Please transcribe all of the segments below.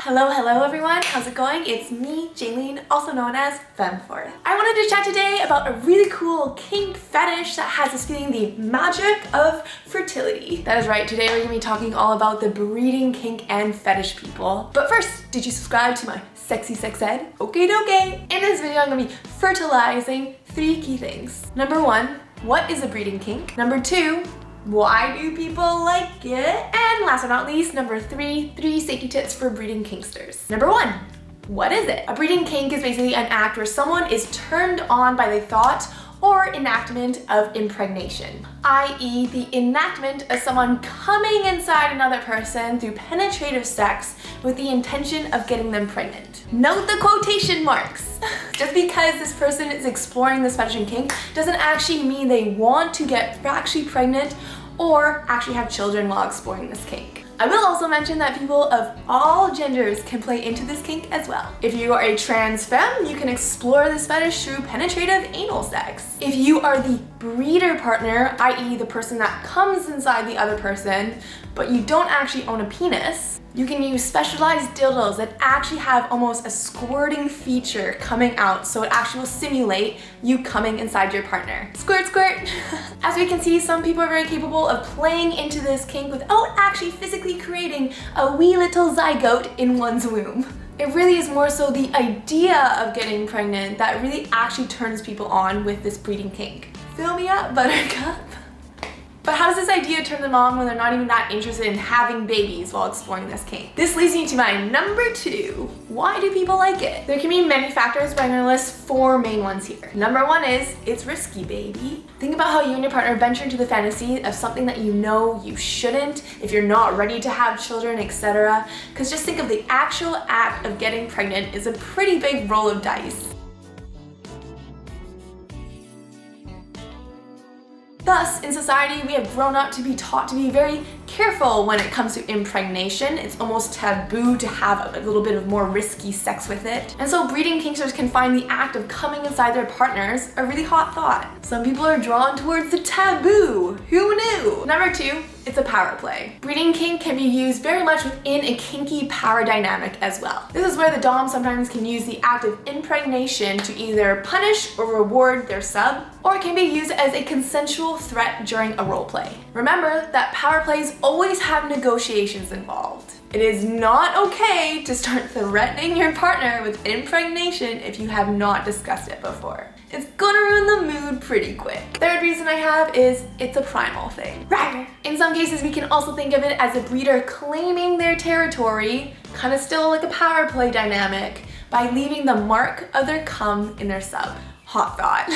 Hello everyone, how's it going? It's me, Jaylene, also known as Vancouver. I wanted to chat today about a really cool kink fetish that has us feeling the magic of fertility. That is right, today we're gonna be talking all about the breeding kink and fetish people. But first, did you subscribe to my sexy sex ed? Okay. In this video, I'm gonna be fertilizing 3 key things. Number 1, what is a breeding kink? Number 2, why do people like it? And last but not least, number 3, 3 safety tips for breeding kinksters. Number 1, what is it? A breeding kink is basically an act where someone is turned on by the thought or enactment of impregnation, i.e. the enactment of someone coming inside another person through penetrative sex with the intention of getting them pregnant. Note the quotation marks. Just because this person is exploring this fetish and kink doesn't actually mean they want to get actually pregnant or actually have children while exploring this kink. I will also mention that people of all genders can play into this kink as well. If you are a trans femme, you can explore this fetish through penetrative anal sex. If you are the breeder partner, i.e. the person that comes inside the other person, but you don't actually own a penis, you can use specialized dildos that actually have almost a squirting feature coming out, so it actually will simulate you coming inside your partner. Squirt, squirt! As we can see, some people are very capable of playing into this kink without actually physically creating a wee little zygote in one's womb. It really is more so the idea of getting pregnant that really actually turns people on with this breeding kink. Fill me up, buttercup. But how does this idea turn them on when they're not even that interested in having babies while exploring this kink? This leads me to my number 2. Why do people like it? There can be many factors, but I'm gonna list 4 main ones here. Number 1 is, it's risky, baby. Think about how you and your partner venture into the fantasy of something that you know you shouldn't, if you're not ready to have children, etc. Because just think of the actual act of getting pregnant is a pretty big roll of dice. Thus, in society, we have grown up to be taught to be very careful when it comes to impregnation. It's almost taboo to have a little bit of more risky sex with it. And so breeding kinksters can find the act of coming inside their partners a really hot thought. Some people are drawn towards the taboo. Who knew? Number 2, it's a power play. Breeding kink can be used very much within a kinky power dynamic as well. This is where the dom sometimes can use the act of impregnation to either punish or reward their sub, or it can be used as a consensual threat during a role play. Remember that power plays always have negotiations involved. It is not okay to start threatening your partner with impregnation if you have not discussed it before. It's gonna ruin the mood pretty quick. Third reason I have is it's a primal thing. Right. In some cases, we can also think of it as a breeder claiming their territory, kind of still like a power play dynamic, by leaving the mark of their cum in their sub. Hot thought.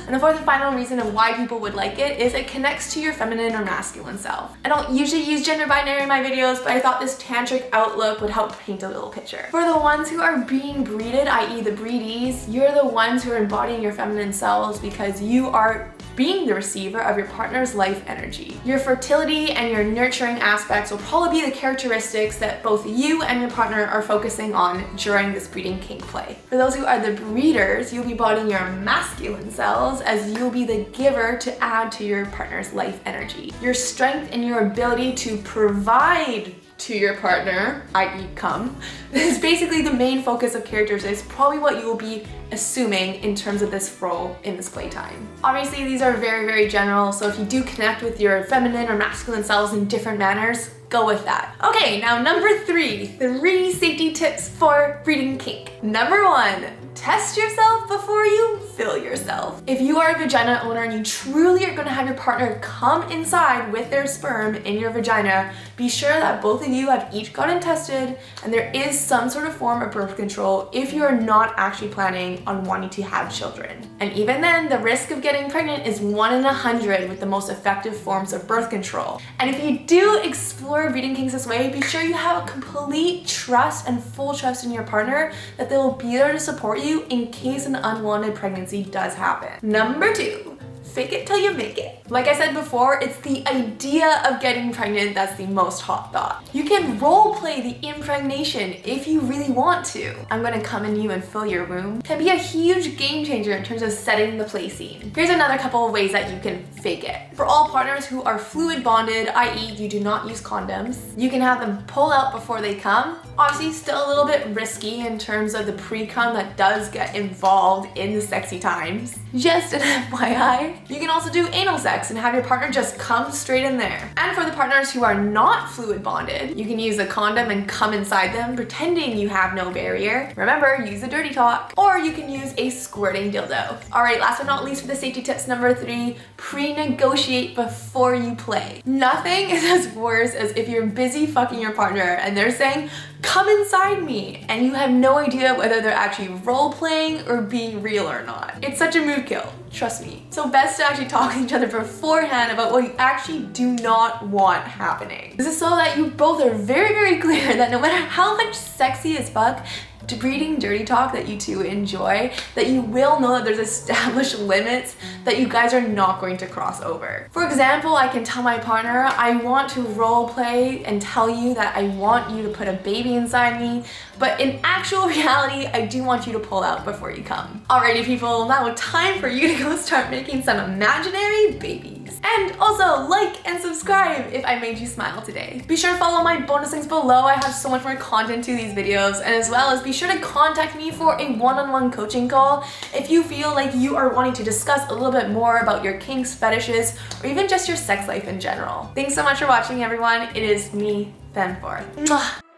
And the 4th and final reason of why people would like it is it connects to your feminine or masculine self. I don't usually use gender binary in my videos, but I thought this tantric outlook would help paint a little picture. For the ones who are being breeded, i.e. the breedies, you're the ones who are embodying your feminine selves because you are being the receiver of your partner's life energy. Your fertility and your nurturing aspects will probably be the characteristics that both you and your partner are focusing on during this breeding kink play. For those who are the breeders, you'll be embodying your masculine selves as you'll be the giver to add to your partner's life energy. Your strength and your ability to provide to your partner, i.e. cum, is basically the main focus of characters. Is probably what you will be assuming in terms of this role in this playtime. Obviously, these are very general, so if you do connect with your feminine or masculine selves in different manners, go with that. Okay, now number 3, 3 safety tips for breeding kink. Number 1, test yourself before you fill yourself. If you are a vagina owner and you truly are gonna have your partner come inside with their sperm in your vagina, be sure that both of you have each gotten tested and there is some sort of form of birth control if you are not actually planning on wanting to have children. And even then, the risk of getting pregnant is 1 in 100 with the most effective forms of birth control. And if you do explore breeding kinks this way, be sure you have a complete trust and full trust in your partner that they will be there to support you in case an unwanted pregnancy does happen. Number 2, fake it till you make it. Like I said before, it's the idea of getting pregnant that's the most hot thought. You can role play the impregnation if you really want to. I'm gonna come in you and fill your room can be a huge game changer in terms of setting the play scene. Here's another couple of ways that you can fake it. For all partners who are fluid bonded, i.e. you do not use condoms, you can have them pull out before they come. Obviously still a little bit risky in terms of the pre-cum that does get involved in the sexy times. Just an FYI. You can also do anal sex and have your partner just come straight in there. And for the partners who are not fluid bonded, you can use a condom and come inside them pretending you have no barrier. Remember, use the dirty talk. Or you can use a squirting dildo. Alright, last but not least for the safety tips number 3, pre-negotiate before you play. Nothing is as worse as if you're busy fucking your partner and they're saying, come inside me, and you have no idea whether they're actually role-playing or being real or not. It's such a mood kill, trust me. So best to actually talk to each other beforehand about what you actually do not want happening. This is so that you both are very, very clear that no matter how much sexy as fuck breeding dirty talk that you two enjoy, that you will know that there's established limits that you guys are not going to cross over. For example, I can tell my partner, I want to role play and tell you that I want you to put a baby inside me, but in actual reality, I do want you to pull out before you come. Alrighty people, now time for you to go start making some imaginary babies. And also like and subscribe if I made you smile today. Be sure to follow my bonus links below. I have so much more content to these videos, and as well as be sure to contact me for a one-on-one coaching call if you feel like you are wanting to discuss a little bit more about your kinks, fetishes, or even just your sex life in general. Thanks so much for watching everyone. It is me, Fem4. Mwah.